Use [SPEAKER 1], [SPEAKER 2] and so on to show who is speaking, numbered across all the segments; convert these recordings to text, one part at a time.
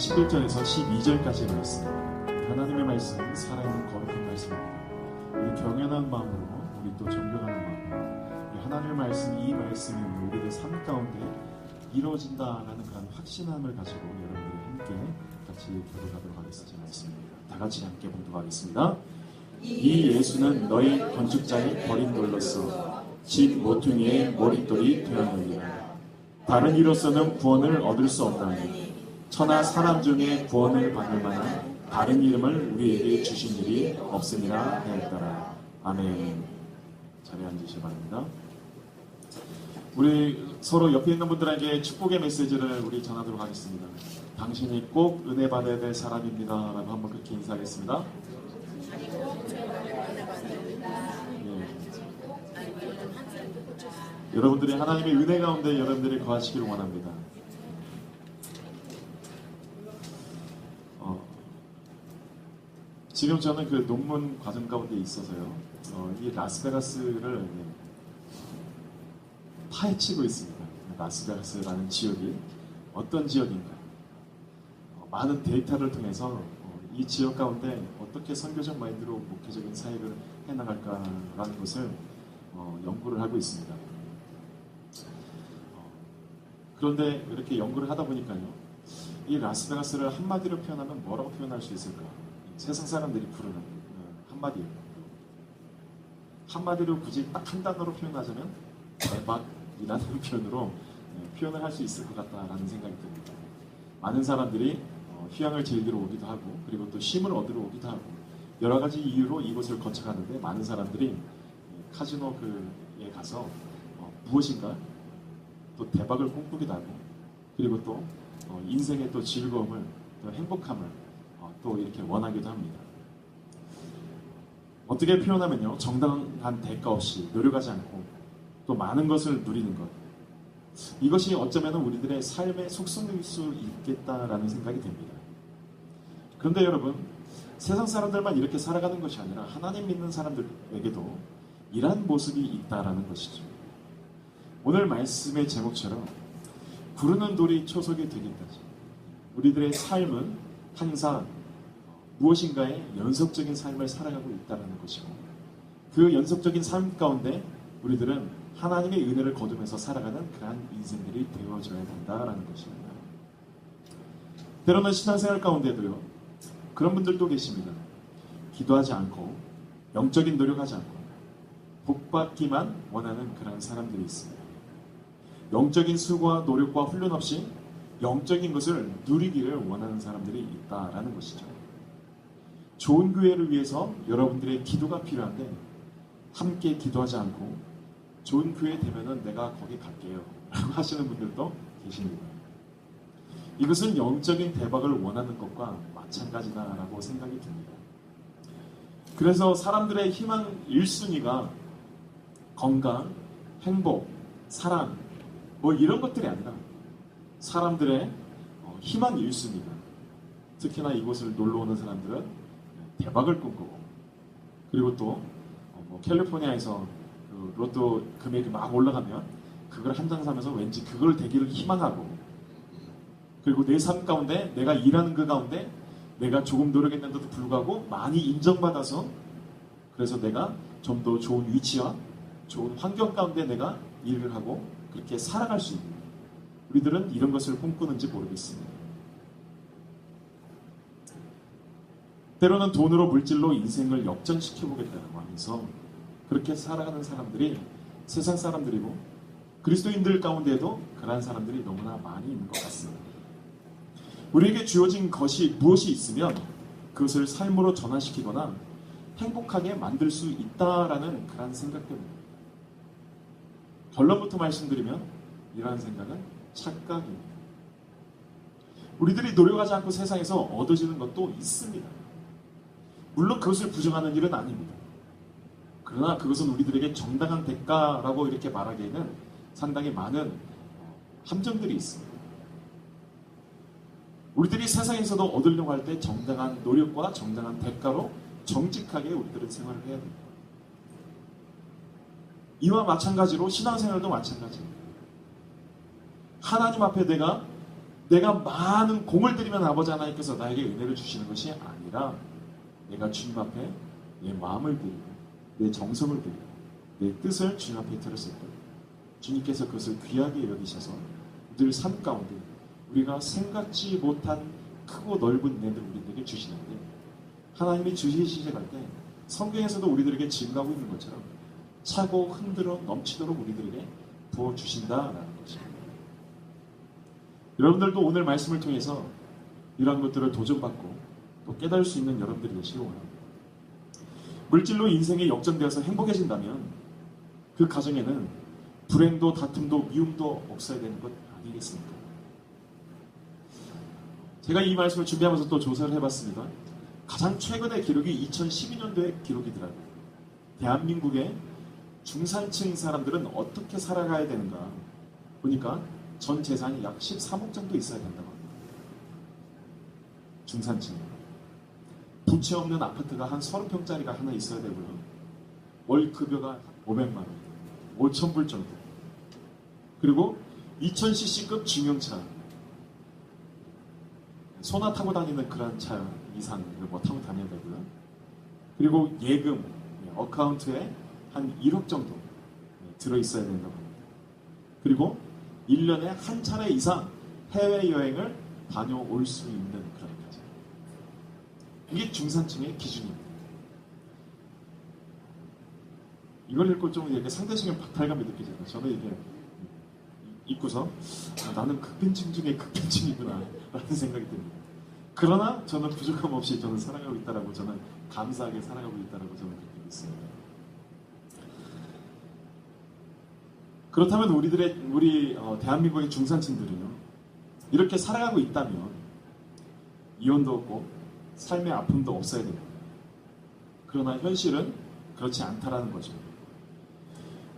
[SPEAKER 1] 11절에서 12절까지의 말씀, 하나님의 말씀, 살아있는 거룩한 말씀입니다. 우리 경연한 마음으로, 우리 또 존경하는 마음으로 하나님의 말씀, 이 말씀이 우리들의 삶 가운데 이루어진다라는 그런 확신함을 가지고 여러분들이 함께 같이 교도하도록 하겠습니다. 다 같이 함께 봉독하겠습니다. 이 예수는 너희 건축자의 버린 돌로서 집 모퉁이의 머릿돌이 되었느니라. 다른 이로서는 구원을 얻을 수 없나니 천하 사람 중에 구원을 받을 만한 다른 이름을 우리에게 주신 일이 없음이라 하였더라. 아멘. 자리에 앉으시기 바랍니다. 우리 서로 옆에 있는 분들에게 축복의 메시지를 우리 전하도록 하겠습니다. 당신이 꼭 은혜 받아야 될 사람입니다 라고 한번 그렇게 인사하겠습니다. 여러분들이 하나님의 은혜 가운데 여러분들이 거하시기를 원합니다. 지금 저는 그 논문 과정 가운데 있어서요, 이 라스베가스를 파헤치고 있습니다. 라스베가스라는 지역이 어떤 지역인가, 많은 데이터를 통해서 이 지역 가운데 어떻게 선교적 마인드로 목회적인 사역을 해나갈까라는 것을 연구를 하고 있습니다. 그런데 이렇게 연구를 하다 보니까요, 이 라스베가스를 한마디로 표현하면 뭐라고 표현할 수 있을까? 세상 사람들이 부르는 한마디로 굳이 딱 한 단어로 표현하자면 대박이라는 표현으로 표현을 할 수 있을 것 같다라는 생각이 듭니다. 많은 사람들이 휴양을 즐기러 오기도 하고, 그리고 또 쉼을 얻으러 오기도 하고, 여러 가지 이유로 이곳을 거쳐가는데, 많은 사람들이 카지노에 가서 무엇인가 또 대박을 꿈꾸기도 하고, 그리고 또 인생의 또 즐거움을, 또 행복함을 또 이렇게 원하기도 합니다. 어떻게 표현하면요, 정당한 대가 없이 노력하지 않고 또 많은 것을 누리는 것, 이것이 어쩌면 우리들의 삶의 속성일 수 있겠다라는 생각이 듭니다. 그런데 여러분, 세상 사람들만 이렇게 살아가는 것이 아니라 하나님 믿는 사람들에게도 이러한 모습이 있다라는 것이죠. 오늘 말씀의 제목처럼 구르는 돌이 초석이 되기까지 우리들의 삶은 항상 무엇인가의 연속적인 삶을 살아가고 있다는 것이고, 그 연속적인 삶 가운데 우리들은 하나님의 은혜를 거두면서 살아가는 그러한 인생들이 되어져야 된다라는 것입니다. 때로는 신앙생활 가운데도요, 그런 분들도 계십니다. 기도하지 않고 영적인 노력하지 않고 복받기만 원하는 그런 사람들이 있습니다. 영적인 수고와 노력과 훈련 없이 영적인 것을 누리기를 원하는 사람들이 있다라는 것이죠. 좋은 교회를 위해서 여러분들의 기도가 필요한데, 함께 기도하지 않고 좋은 교회 되면은 내가 거기 갈게요 라고 하시는 분들도 계십니다. 이것은 영적인 대박을 원하는 것과 마찬가지다라고 생각이 듭니다. 그래서 사람들의 희망 1순위가 건강, 행복, 사랑 이런 것들이 아니라 사람들의 희망 1순위가, 특히나 이곳을 놀러 오는 사람들은 대박을 꿈꾸고, 그리고 또 캘리포니아에서 그 로또 금액이 막 올라가면 그걸 한 장 사면서 왠지 그걸 되기를 희망하고, 그리고 내 삶 가운데 내가 일하는 그 가운데 내가 조금 노력했는데도 불구하고 많이 인정받아서, 그래서 내가 좀 더 좋은 위치와 좋은 환경 가운데 내가 일을 하고 그렇게 살아갈 수 있는, 우리들은 이런 것을 꿈꾸는지 모르겠습니다. 때로는 돈으로 물질로 인생을 역전시켜보겠다고 하면서 그렇게 살아가는 사람들이 세상 사람들이고, 그리스도인들 가운데도 그러한 사람들이 너무나 많이 있는 것 같습니다. 우리에게 주어진 것이 무엇이 있으면 그것을 삶으로 전환시키거나 행복하게 만들 수 있다라는 그런 생각 때문에, 결론부터 말씀드리면 이러한 생각은 착각입니다. 우리들이 노력하지 않고 세상에서 얻어지는 것도 있습니다. 물론 그것을 부정하는 일은 아닙니다. 그러나 그것은 우리들에게 정당한 대가라고 이렇게 말하기에는 상당히 많은 함정들이 있습니다. 우리들이 세상에서도 얻으려고 할 때 정당한 노력과 정당한 대가로 정직하게 우리들은 생활을 해야 됩니다. 이와 마찬가지로 신앙생활도 마찬가지입니다. 하나님 앞에 내가 내가 많은 공을 들이면 아버지 하나님께서 나에게 은혜를 주시는 것이 아니라 내가 주님 앞에 내 마음을 드리고 내 정성을 드리고 내 뜻을 주님 앞에 드렸을 때 주님께서 그것을 귀하게 여기셔서 늘 삶 가운데 우리가 생각지 못한 크고 넓은 은혜를 우리들에게 주시는데, 하나님이 주시갈 때 성경에서도 우리들에게 증거하고 있는 것처럼 차고 흔들어 넘치도록 우리들에게 부어주신다라는 것입니다. 여러분들도 오늘 말씀을 통해서 이러한 것들을 도전받고 또 깨달을 수 있는 여러분들이 되시기 원합니다. 물질로 인생이 역전되어서 행복해진다면 그 가정에는 불행도 다툼도 미움도 없어야 되는 것 아니겠습니까? 제가 이 말씀을 준비하면서 또 조사를 해봤습니다. 가장 최근의 기록이 2012년도의 기록이더라고요. 대한민국의 중산층 사람들은 어떻게 살아가야 되는가 보니까 전 재산이 약 13억 정도 있어야 된다고 합니다. 중산층. 부채 없는 아파트가 한 30평짜리가 하나 있어야 되고요. 월 급여가 500만 원, 5,000불 정도. 그리고 2000cc급 중형차. 소나 타고 다니는 그런 차 이상을 뭐 타고 다녀야 되고요. 그리고 예금, 어카운트에 한 1억 정도 들어있어야 된다고 합니다. 그리고 1년에 한 차례 이상 해외여행을 다녀올 수 있는 그런 가정. 이게 중산층의 기준입니다. 이걸 읽고 좀 이렇게 상대적인 박탈감이 느껴져요. 저는 이게 읽고서 나는 극빈층 중에 극빈층이구나 라는 생각이 듭니다. 그러나 저는 부족함 없이 저는 살아가고 있다라고, 저는 감사하게 살아가고 있다라고 저는 느끼고 있습니다. 그렇다면 우리 대한민국의 중산층들은요, 이렇게 살아가고 있다면 이혼도 없고 삶의 아픔도 없어야 됩니다. 그러나 현실은 그렇지 않다라는 거죠.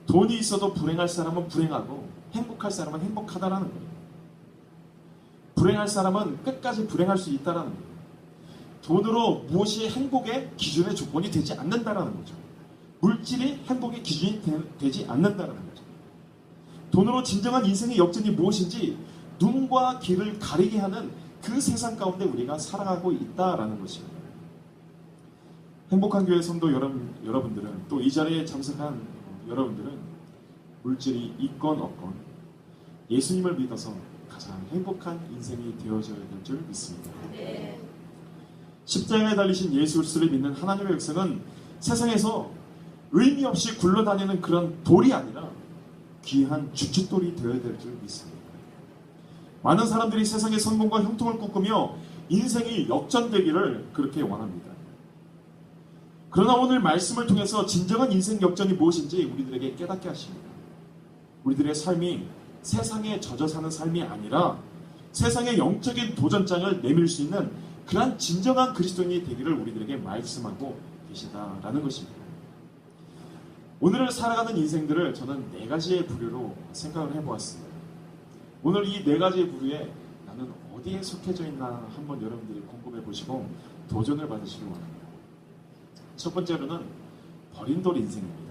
[SPEAKER 1] 돈이 있어도 불행할 사람은 불행하고 행복할 사람은 행복하다라는 거예요. 불행할 사람은 끝까지 불행할 수 있다라는 거예요. 돈으로 무엇이 행복의 기준의 조건이 되지 않는다라는 거죠. 물질이 행복의 기준이 되지 않는다라는 거죠. 돈으로 진정한 인생의 역전이 무엇인지 눈과 귀를 가리게 하는 그 세상 가운데 우리가 살아가고 있다라는 것입니다. 행복한 교회 성도 여러분들은, 또 이 자리에 참석한 여러분들은 물질이 있건 없건 예수님을 믿어서 가장 행복한 인생이 되어져야 될 줄 믿습니다. 십자가에 달리신 예수 그리스도를 믿는 하나님의 백성은 세상에서 의미 없이 굴러다니는 그런 돌이 아니라 귀한 주춧돌이 되어야 될 줄 믿습니다. 많은 사람들이 세상의 성공과 형통을 꿈꾸며 인생이 역전되기를 그렇게 원합니다. 그러나 오늘 말씀을 통해서 진정한 인생 역전이 무엇인지 우리들에게 깨닫게 하십니다. 우리들의 삶이 세상에 젖어 사는 삶이 아니라 세상의 영적인 도전장을 내밀 수 있는 그러한 진정한 그리스도인이 되기를 우리들에게 말씀하고 계시다라는 것입니다. 오늘을 살아가는 인생들을 저는 4가지의 부류로 생각을 해보았습니다. 오늘 이 4가지의 부류에 나는 어디에 속해져 있나 한번 여러분들이 궁금해 보시고 도전을 받으시기 원합니다. 첫 번째로는 버린 돌 인생입니다.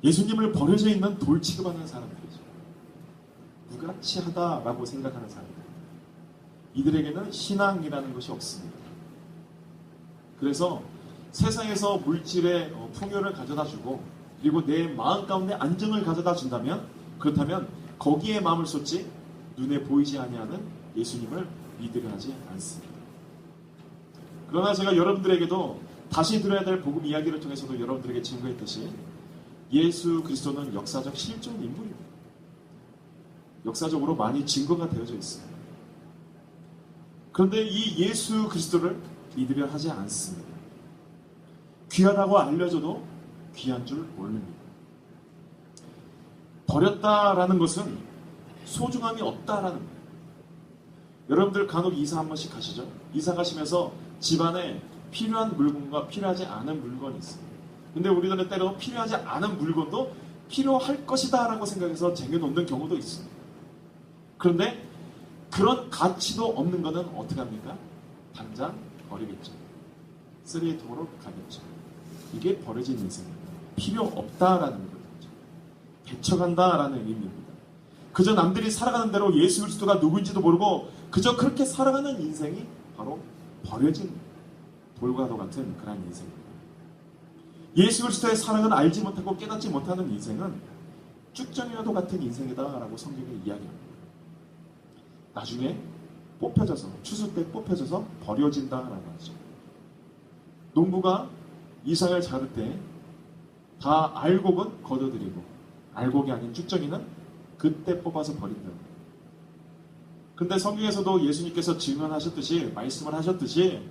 [SPEAKER 1] 예수님을 버려져 있는 돌 취급하는 사람들이죠. 무가치하다라고 생각하는 사람들. 이들에게는 신앙이라는 것이 없습니다. 그래서 세상에서 물질의 풍요를 가져다 주고 그리고 내 마음 가운데 안정을 가져다 준다면, 그렇다면 거기에 마음을 쏟지 눈에 보이지 아니하는 예수님을 믿으려 하지 않습니다. 그러나 제가 여러분들에게도 다시 들어야 될 복음 이야기를 통해서도 여러분들에게 증거했듯이 예수 그리스도는 역사적 실존 인물입니다. 역사적으로 많이 증거가 되어져 있습니다. 그런데 이 예수 그리스도를 믿으려 하지 않습니다. 귀하다고 알려줘도 귀한 줄 모릅니다. 버렸다라는 것은 소중함이 없다라는 거예요. 여러분들 간혹 이사 한 번씩 가시죠? 이사 가시면서 집안에 필요한 물건과 필요하지 않은 물건이 있어요. 근데 우리들은 때로 필요하지 않은 물건도 필요할 것이다 라고 생각해서 쟁여놓는 경우도 있습니다. 그런데 그런 가치도 없는 것은 어떻게 합니까? 당장 버리겠죠. 쓰레기통으로 가겠죠. 이게 버려진 인생입니다. 필요 없다라는 거죠. 개척한다라는 의미입니다. 그저 남들이 살아가는 대로 예수 그리스도가 누구인지도 모르고 그저 그렇게 살아가는 인생이 바로 버려진 돌과도 같은 그런 인생입니다. 예수 그리스도의 사랑은 알지 못하고 깨닫지 못하는 인생은 쭉정이와도 같은 인생이다라고 성경에 이야기합니다. 나중에 뽑혀져서, 추수 때 뽑혀져서 버려진다라고 하죠. 농부가 이삭을 자를 때 다 알곡은 거둬들이고 알곡이 아닌 쭉정이는 그때 뽑아서 버린다. 근데 성경에서도 예수님께서 증언하셨듯이, 말씀을 하셨듯이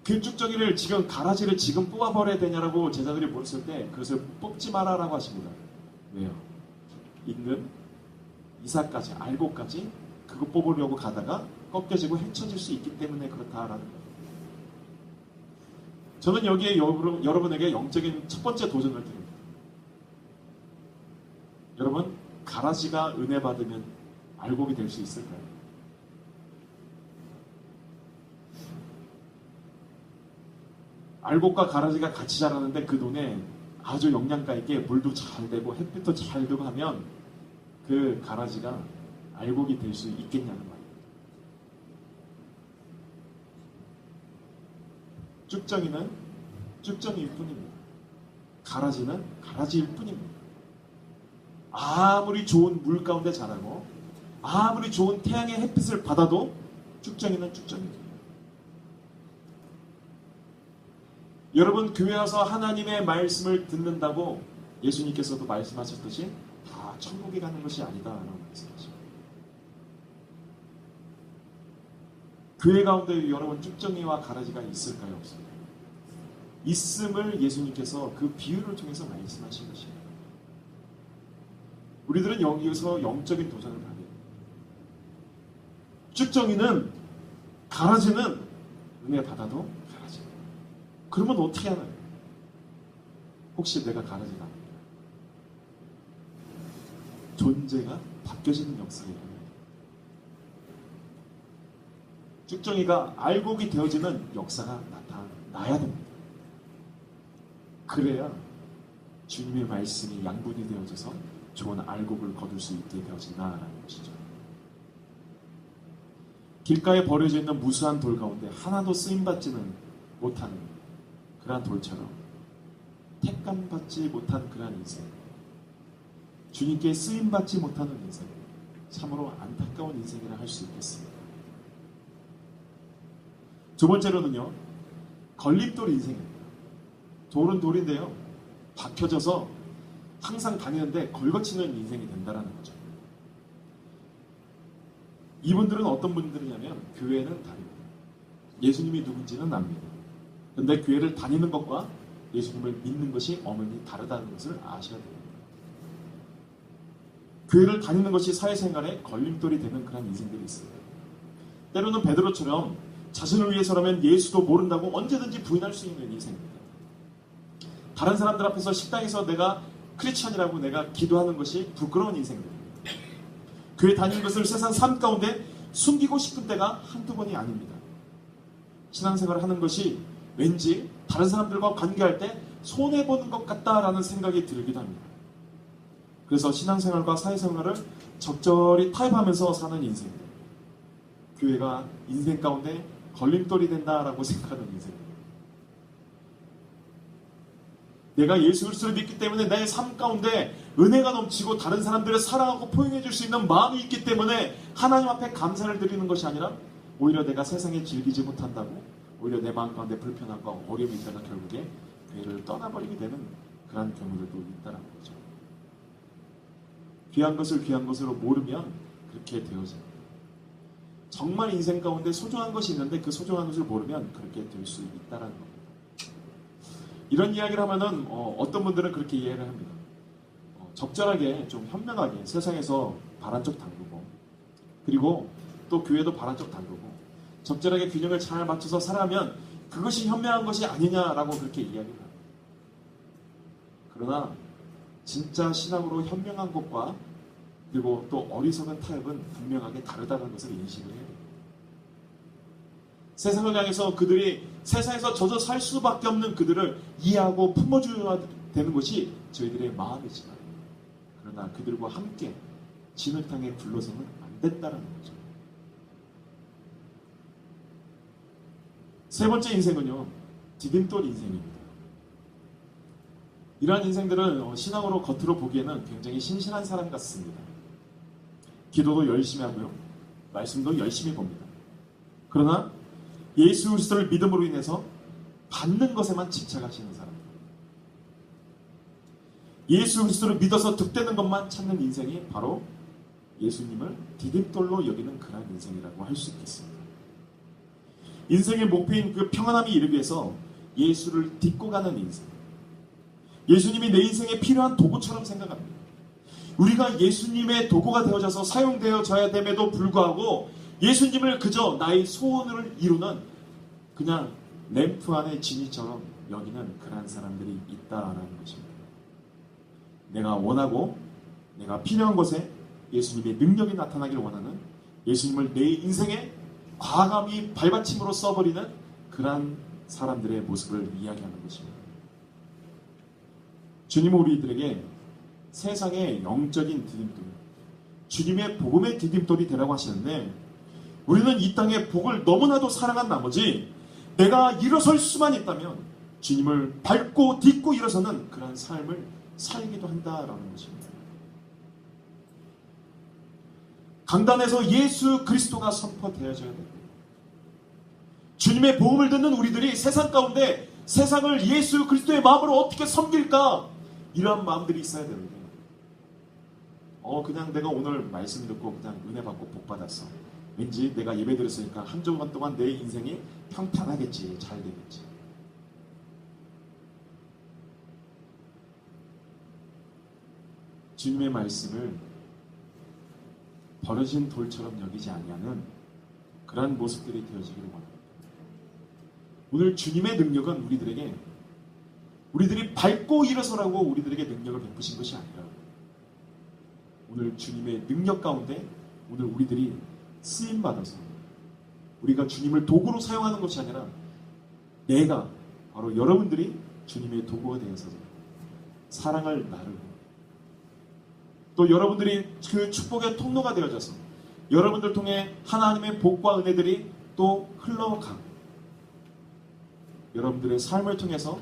[SPEAKER 1] 그 쭉정이를 지금, 가라지를 지금 뽑아버려야 되냐라고 제자들이 물었을 때 그것을 뽑지 마라라고 하십니다. 왜요? 있는 이삭까지, 알곡까지 그거 뽑으려고 가다가 꺾여지고 헤쳐질 수 있기 때문에 그렇다라는 거예요. 저는 여기에 여러분에게 영적인 첫 번째 도전을 드립니다. 여러분, 가라지가 은혜 받으면 알곡이 될 수 있을까요? 알곡과 가라지가 같이 자라는데 그 논에 아주 영양가 있게 물도 잘 되고 햇빛도 잘 되고 하면 그 가라지가 알곡이 될 수 있겠냐는 말입니다. 쭉정이는 쭉정이일 뿐입니다. 가라지는 가라지일 뿐입니다. 아무리 좋은 물 가운데 자라고 아무리 좋은 태양의 햇빛을 받아도 쭉정이는 쭉정입니다. 여러분, 교회 와서 하나님의 말씀을 듣는다고 예수님께서도 말씀하셨듯이 다 천국에 가는 것이 아니다라고 말씀하십니다. 교회 가운데 여러분 쭉정이와 가라지가 있을까요? 없을까요? 있음을 예수님께서 그 비유를 통해서 말씀하신 것입니다. 우리들은 여기서 영적인 도전을 받아야 됩니다. 쭉정이는, 가라지는 은혜 받아도 가라지. 그러면 어떻게 하나요? 혹시 내가 가라지가 아닙니다. 존재가 바뀌어지는 역사예요. 쭉정이가 알곡이 되어지는 역사가 나타나야 됩니다. 그래야 주님의 말씀이 양분이 되어져서 좋은 알곡을 거둘 수 있게 되어진다라는 것이죠. 길가에 버려져 있는 무수한 돌 가운데 하나도 쓰임받지는 못하는 그러한 돌처럼 택감받지 못한 그러한 인생, 주님께 쓰임받지 못하는 인생, 참으로 안타까운 인생이라 할 수 있겠습니다. 두 번째로는요, 걸림돌 인생입니다. 돌은 돌인데요, 박혀져서 항상 다니는데 걸거치는 인생이 된다는 거죠. 이분들은 어떤 분들이냐면 교회는 다닙니다. 예수님이 누군지는 압니다. 그런데 교회를 다니는 것과 예수님을 믿는 것이 어머니 다르다는 것을 아셔야 됩니다. 교회를 다니는 것이 사회생활에 걸림돌이 되는 그런 인생들이 있습니다. 때로는 베드로처럼 자신을 위해서라면 예수도 모른다고 언제든지 부인할 수 있는 인생입니다. 다른 사람들 앞에서 식당에서 내가 크리스찬이라고 내가 기도하는 것이 부끄러운 인생들입니다. 교회 다니는 것을 세상 삶 가운데 숨기고 싶은 때가 한두 번이 아닙니다. 신앙생활을 하는 것이 왠지 다른 사람들과 관계할 때 손해보는 것 같다라는 생각이 들기도 합니다. 그래서 신앙생활과 사회생활을 적절히 타협하면서 사는 인생입니다. 교회가 인생 가운데 걸림돌이 된다라고 생각하는 인생입니다. 내가 예수 그리스도를 믿기 때문에 내 삶 가운데 은혜가 넘치고 다른 사람들을 사랑하고 포용해 줄 수 있는 마음이 있기 때문에 하나님 앞에 감사를 드리는 것이 아니라 오히려 내가 세상에 즐기지 못한다고 오히려 내 마음 가운데 불편함과 어려움이 있다가 결국에 교회를 떠나버리게 되는 그런 경우들도 있다는 거죠. 귀한 것을 귀한 것으로 모르면 그렇게 되어집니다. 정말 인생 가운데 소중한 것이 있는데 그 소중한 것을 모르면 그렇게 될 수 있다는 겁니다. 이런 이야기를 하면은 어떤 분들은 그렇게 이해를 합니다. 적절하게 좀 현명하게 세상에서 바란쪽 담그고 그리고 또 교회도 바란쪽 담그고 적절하게 균형을 잘 맞춰서 살아가면 그것이 현명한 것이 아니냐라고 그렇게 이야기를 합니다. 그러나 진짜 신앙으로 현명한 것과 그리고 또 어리석은 타협은 분명하게 다르다는 것을 인식을 해야 됩니다. 세상을 향해서 그들이 세상에서 젖어 살 수밖에 없는 그들을 이해하고 품어줘야 되는 것이 저희들의 마음이지만 그러나 그들과 함께 진흙탕에 굴러서는 안 된다는 거죠. 세 번째 인생은요, 디딤돌 인생입니다. 이러한 인생들은 신앙으로 겉으로 보기에는 굉장히 신실한 사람 같습니다. 기도도 열심히 하고요, 말씀도 열심히 봅니다. 그러나 예수 그리스도를 믿음으로 인해서 받는 것에만 집착하시는 사람, 예수 그리스도를 믿어서 득되는 것만 찾는 인생이 바로 예수님을 디딤돌로 여기는 그런 인생이라고 할 수 있겠습니다. 인생의 목표인 그 평안함이 이르기 위해서 예수를 딛고 가는 인생, 예수님이 내 인생에 필요한 도구처럼 생각합니다. 우리가 예수님의 도구가 되어져서 사용되어져야 됨에도 불구하고 예수님을 그저 나의 소원을 이루는 그냥 램프 안의 지니처럼 여기는 그러한 사람들이 있다라는 것입니다. 내가 원하고 내가 필요한 것에 예수님의 능력이 나타나기를 원하는, 예수님을 내 인생에 과감히 발받침으로 써버리는 그러한 사람들의 모습을 이야기하는 것입니다. 주님은 우리들에게 세상의 영적인 디딤돌, 주님의 복음의 디딤돌이 되라고 하시는데, 우리는 이 땅의 복을 너무나도 사랑한 나머지 내가 일어설 수만 있다면 주님을 밟고 딛고 일어서는 그런 삶을 살기도 한다라는 것입니다. 강단에서 예수 그리스도가 선포되어져야 됩니다. 주님의 복음을 듣는 우리들이 세상 가운데 세상을 예수 그리스도의 마음으로 어떻게 섬길까, 이러한 마음들이 있어야 되는데, 그냥 내가 오늘 말씀 듣고 그냥 은혜 받고 복 받았어, 왠지 내가 예배 드렸으니까 한 주간 동안 내 인생이 평탄하겠지, 잘 되겠지. 주님의 말씀을 버려진 돌처럼 여기지 아니하는 그러한 모습들이 되어지기를 원합니다. 오늘 주님의 능력은 우리들이 밟고 일어서라고 우리들에게 능력을 베푸신 것이 아니라, 오늘 주님의 능력 가운데 오늘 우리들이 쓰임받아서 우리가 주님을 도구로 사용하는 것이 아니라 내가, 바로 여러분들이 주님의 도구가 되어서 사랑을 나누고, 또 여러분들이 그 축복의 통로가 되어져서 여러분들 통해 하나님의 복과 은혜들이 또 흘러가고, 여러분들의 삶을 통해서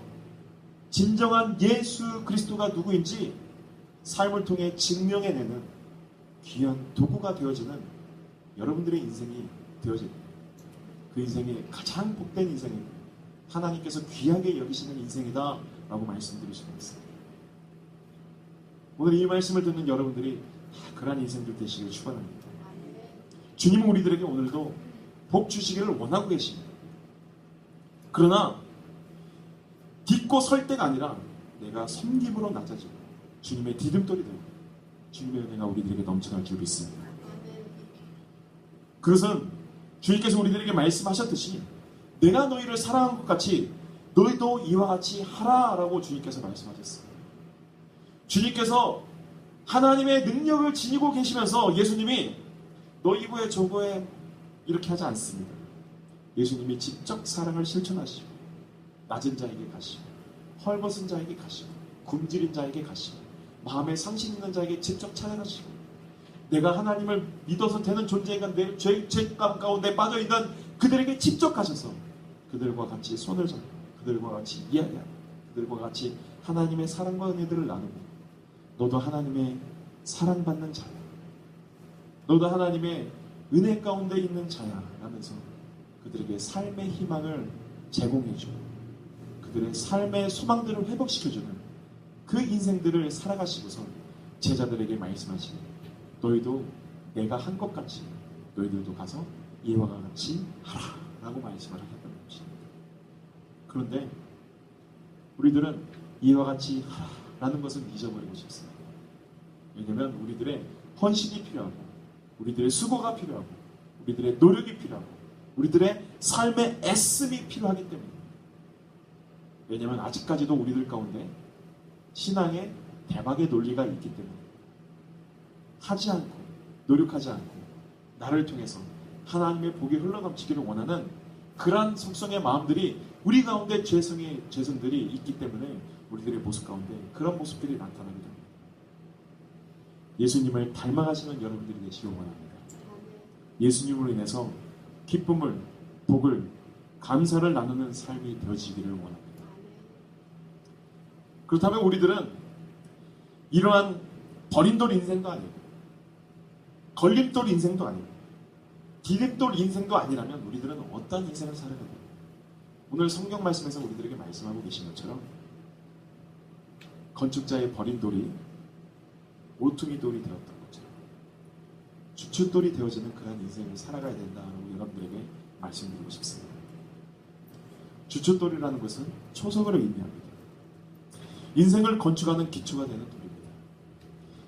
[SPEAKER 1] 진정한 예수 그리스도가 누구인지 삶을 통해 증명해내는 귀한 도구가 되어지는 여러분들의 인생이 되어집니다. 그 인생이 가장 복된 인생입니다. 하나님께서 귀하게 여기시는 인생이다 라고 말씀드리시고 있습니다. 오늘 이 말씀을 듣는 여러분들이 그러한 인생들 되시길 축원합니다. 주님은 우리들에게 오늘도 복 주시기를 원하고 계십니다. 그러나 딛고 설 때가 아니라 내가 섬김으로 낮아지고 주님의 디딤돌이 되고 주님의 은혜가 우리들에게 넘쳐날 줄 믿습니다. 그것은 주님께서 우리들에게 말씀하셨듯이 내가 너희를 사랑한 것 같이 너희도 이와 같이 하라라고 주님께서 말씀하셨습니다. 주님께서 하나님의 능력을 지니고 계시면서 예수님이 너 이거에 저거에 이렇게 하지 않습니다. 예수님이 직접 사랑을 실천하시고 낮은 자에게 가시고 헐벗은 자에게 가시고 굶주린 자에게 가시고 마음에 상심 있는 자에게 직접 찾아가시고, 내가 하나님을 믿어서 되는 존재인가 내 죄감 가운데 빠져있는 그들에게 직접 가셔서 그들과 같이 손을 잡고 그들과 같이 이야기하고 그들과 같이 하나님의 사랑과 은혜들을 나누고, 너도 하나님의 사랑받는 자야, 너도 하나님의 은혜 가운데 있는 자야 라면서 그들에게 삶의 희망을 제공해주고 그들의 삶의 소망들을 회복시켜주는 그 인생들을 살아가시고서 제자들에게 말씀하시니 너희도 내가 한 것 같이 너희들도 가서 이와 같이 하라 라고 말씀을 하셨던 것입니다. 그런데 우리들은 이와 같이 하라라는 것을 잊어버리고 싶습니다. 왜냐하면 우리들의 헌신이 필요하고 우리들의 수고가 필요하고 우리들의 노력이 필요하고 우리들의 삶의 애씀이 필요하기 때문에, 왜냐하면 아직까지도 우리들 가운데 신앙의 대박의 논리가 있기 때문에 하지 않고 노력하지 않고 나를 통해서 하나님의 복이 흘러넘치기를 원하는 그러한 속성의 마음들이 우리 가운데 죄성들이 있기 때문에 우리들의 모습 가운데 그런 모습들이 나타나게 됩니다. 예수님을 닮아가시는 여러분들이 되시길 원합니다. 예수님으로 인해서 기쁨을, 복을, 감사를 나누는 삶이 되어지기를 원합니다. 그렇다면 우리들은 이러한 버림돌 인생도 아니고 걸림돌 인생도 아니고 디딤돌 인생도 아니라면 우리들은 어떤 인생을 살아야 돼요? 오늘 성경 말씀에서 우리들에게 말씀하고 계신 것처럼 건축자의 버림돌이 모퉁이돌이 되었던 것처럼 주춧돌이 되어지는 그런 인생을 살아가야 된다고 여러분들에게 말씀드리고 싶습니다. 주춧돌이라는 것은 초석을 의미합니다. 인생을 건축하는 기초가 되는 돌입니다.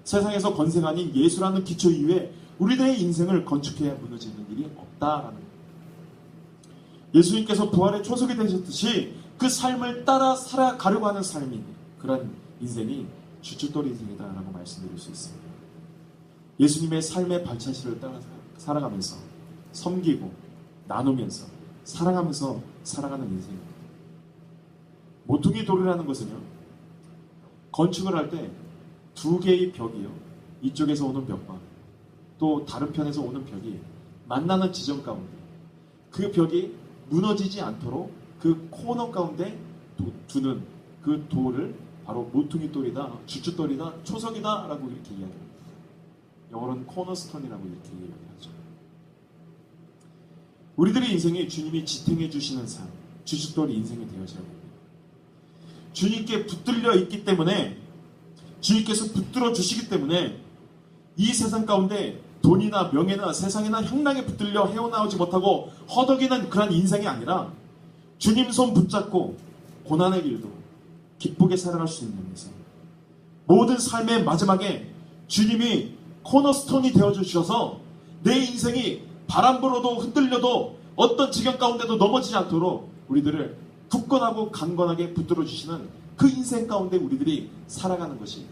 [SPEAKER 1] 세상에서 건생 아닌 예수라는 기초 이외에 우리들의 인생을 건축해야 무너지는 일이 없다라는 겁니다. 예수님께서 부활의 초석이 되셨듯이 그 삶을 따라 살아가려고 하는 삶이 그런 인생이 주춧돌 인생이다라고 말씀드릴 수 있습니다. 예수님의 삶의 발자취를 따라 살아가면서 섬기고 나누면서 사랑하면서 살아가는 인생입니다. 모퉁이 돌이라는 것은요, 건축을 할 때 두 개의 벽이요, 이쪽에서 오는 벽과 또 다른 편에서 오는 벽이 만나는 지점 가운데 그 벽이 무너지지 않도록 그 코너 가운데 두는 그 돌을 바로 모퉁이 돌이다, 주춧돌이다, 초석이다 라고 이렇게 이야기합니다. 영어로는 코너스톤이라고 이렇게 이야기하죠. 우리들의 인생이 주님이 지탱해 주시는 삶, 주춧돌이 인생이 되어져야 됩니다. 주님께 붙들려 있기 때문에, 주님께서 붙들어 주시기 때문에 이 세상 가운데 돈이나 명예나 세상이나 향락에 붙들려 헤어나오지 못하고 허덕이는 그런 인생이 아니라 주님 손 붙잡고 고난의 길도 기쁘게 살아갈 수 있는 인생, 모든 삶의 마지막에 주님이 코너스톤이 되어주셔서 내 인생이 바람 불어도 흔들려도 어떤 지경 가운데도 넘어지지 않도록 우리들을 굳건하고 강건하게 붙들어 주시는 그 인생 가운데 우리들이 살아가는 것이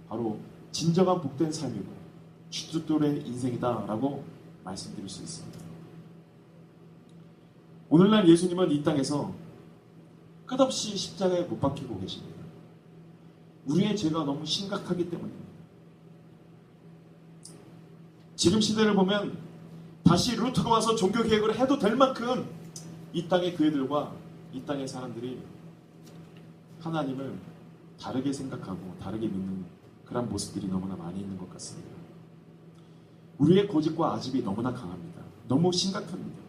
[SPEAKER 1] 바로 진정한 복된 삶이고 주춧돌의 인생이다라고 말씀드릴 수 있습니다. 오늘날 예수님은 이 땅에서 끝없이 십자가에 못 박히고 계십니다. 우리의 죄가 너무 심각하기 때문입니다. 지금 시대를 보면 다시 루트가 와서 종교개혁을 해도 될 만큼 이 땅의 교회들과 이 땅의 사람들이 하나님을 다르게 생각하고 다르게 믿는 그런 모습들이 너무나 많이 있는 것 같습니다. 우리의 고집과 아집이 너무나 강합니다. 너무 심각합니다.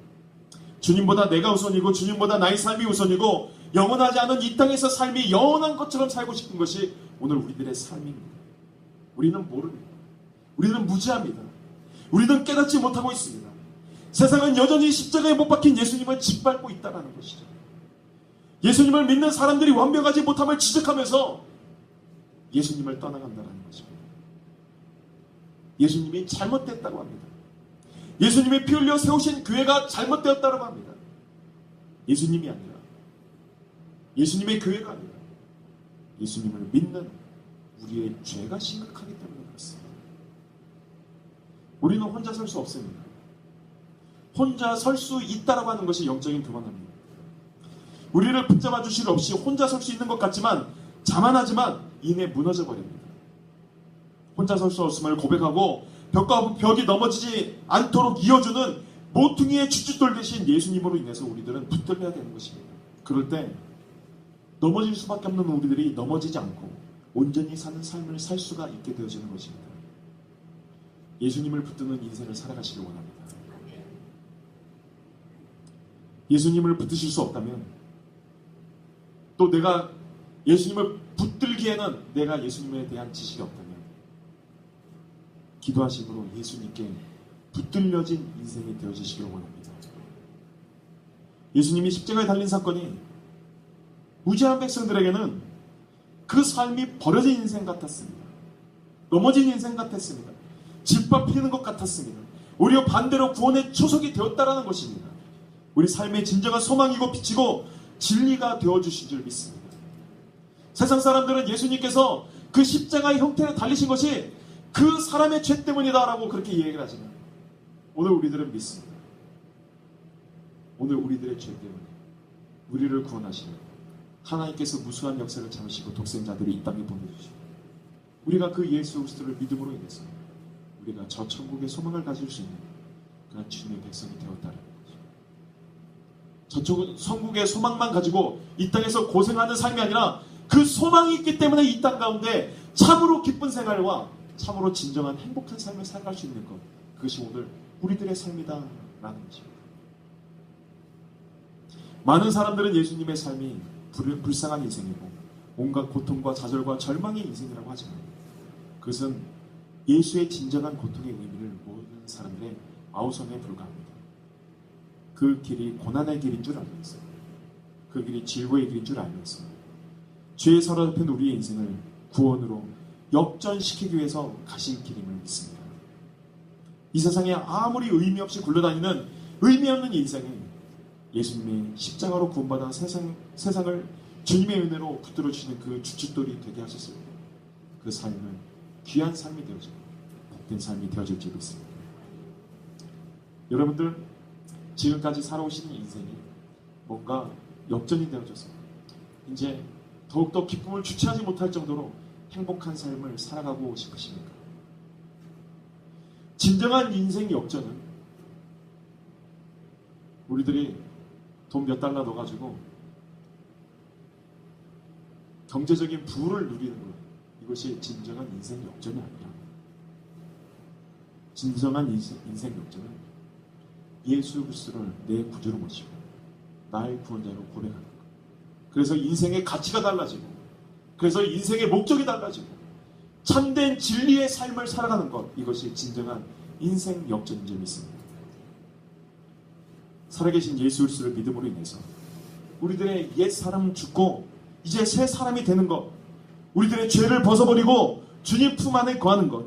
[SPEAKER 1] 주님보다 내가 우선이고 주님보다 나의 삶이 우선이고 영원하지 않은 이 땅에서 삶이 영원한 것처럼 살고 싶은 것이 오늘 우리들의 삶입니다. 우리는 모릅니다. 우리는 무지합니다. 우리는 깨닫지 못하고 있습니다. 세상은 여전히 십자가에 못 박힌 예수님을 짓밟고 있다는 것이죠. 예수님을 믿는 사람들이 완벽하지 못함을 지적하면서 예수님을 떠나간다는 것입니다. 예수님이 잘못됐다고 합니다. 예수님이 피 흘려 세우신 교회가 잘못되었다고 합니다. 예수님이 아니라, 예수님의 교회가 아니라 예수님을 믿는 우리의 죄가 심각하기 때문에 그렇습니다. 우리는 혼자 설 수 없습니다. 혼자 설 수 있다라고 하는 것이 영적인 교만합니다. 우리를 붙잡아 주실 없이 혼자 설 수 있는 것 같지만 자만하지만 이내 무너져 버립니다. 혼자 설 수 없음을 고백하고 벽과 벽이 넘어지지 않도록 이어주는 모퉁이의 주춧돌 대신 예수님으로 인해서 우리들은 붙들려야 되는 것입니다. 그럴 때 넘어질 수밖에 없는 우리들이 넘어지지 않고 온전히 사는 삶을 살 수가 있게 되어지는 것입니다. 예수님을 붙드는 인생을 살아가시길 원합니다. 예수님을 붙드실 수 없다면, 또 내가 예수님을 붙들기에는 내가 예수님에 대한 지식이 없다면 기도하심으로 예수님께 붙들려진 인생이 되어지시길 원합니다. 예수님이 십자가에 달린 사건이 무지한 백성들에게는 그 삶이 버려진 인생 같았습니다. 넘어진 인생 같았습니다. 짓밟히는 것 같았습니다. 오히려 반대로 구원의 초석이 되었다라는 것입니다. 우리 삶의 진정한 소망이고 빛이고 진리가 되어주신 줄 믿습니다. 세상 사람들은 예수님께서 그 십자가의 형태로 달리신 것이 그 사람의 죄 때문이다라고 그렇게 얘기를 하지만 오늘 우리들은 믿습니다. 오늘 우리들의 죄 때문에 우리를 구원하시는 하나님께서 무수한 역사를 참으시고 독생자들이 이 땅에 보내주시고 우리가 그 예수 그리스도를 믿음으로 인해서 우리가 저 천국의 소망을 가질 수 있는 그런 주님의 백성이 되었다는 거죠. 저쪽 천국의 소망만 가지고 이 땅에서 고생하는 삶이 아니라 그 소망이 있기 때문에 이 땅 가운데 참으로 기쁜 생활과 참으로 진정한 행복한 삶을 살아갈 수 있는 것, 그것이 오늘 우리들의 삶이다라는 것입니다. 많은 사람들은 예수님의 삶이 불쌍한 인생이고 온갖 고통과 좌절과 절망의 인생이라고 하지만 그것은 예수의 진정한 고통의 의미를 모르는 사람들의 아우성에 불과합니다. 그 길이 고난의 길인 줄 알고 있어요. 그 길이 질고의 길인 줄 알고 있어요. 죄에 사로잡힌 우리의 인생을 구원으로 역전시키기 위해서 가신 길임을 믿습니다. 이 세상에 아무리 의미 없이 굴러다니는 의미 없는 인생에 예수님이 십자가로 구원받아 세상을 주님의 은혜로 붙들어 주시는 그 주춧돌이 되게 하셨을 때 그 삶은 귀한 삶이 되어지고 복된 삶이 되어질 줄 믿습니다. 여러분들 지금까지 살아오신 인생이 뭔가 역전이 되어져서 이제 더욱더 기쁨을 주체하지 못할 정도로 행복한 삶을 살아가고 싶으십니까? 진정한 인생 역전은 우리들이 돈 몇 달러 넣어가지고 경제적인 부를 누리는 것, 이것이 진정한 인생 역전이 아니라 진정한 인생 역전은 예수 그리스도를 내 구주로 모시고 나의 구원자로 고백하는 것. 그래서 인생의 가치가 달라지고, 그래서 인생의 목적이 달라지고 참된 진리의 삶을 살아가는 것, 이것이 진정한 인생 역전인 줄 믿습니다. 살아계신 예수 그리스도를 믿음으로 인해서 우리들의 옛 사람은 죽고 이제 새 사람이 되는 것, 우리들의 죄를 벗어버리고 주님 품 안에 거하는 것,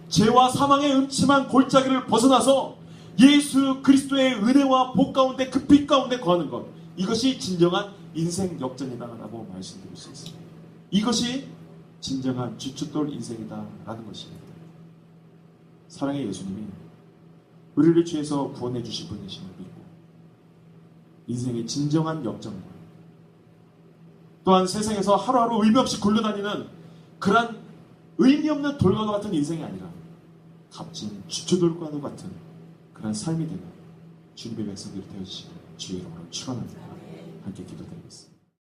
[SPEAKER 1] 죄와 사망의 음침한 골짜기를 벗어나서 예수 그리스도의 은혜와 복 가운데 그 빛 가운데 거하는 것, 이것이 진정한 인생 역전이다라고 말씀드릴 수 있습니다. 이것이 진정한 주춧돌 인생이다라는 것입니다. 사랑의 예수님이 우리를 죄에서 구원해 주실 분이심을 믿고 인생의 진정한 역전과 또한 세상에서 하루하루 의미 없이 굴러다니는 그러한 의미 없는 돌과도 같은 인생이 아니라 값진 주춧돌과도 같은 그런 삶이 되는 주님의 백성들이 되어주시길 주의 이름으로 축원합니다. 함께 기도드리겠습니다.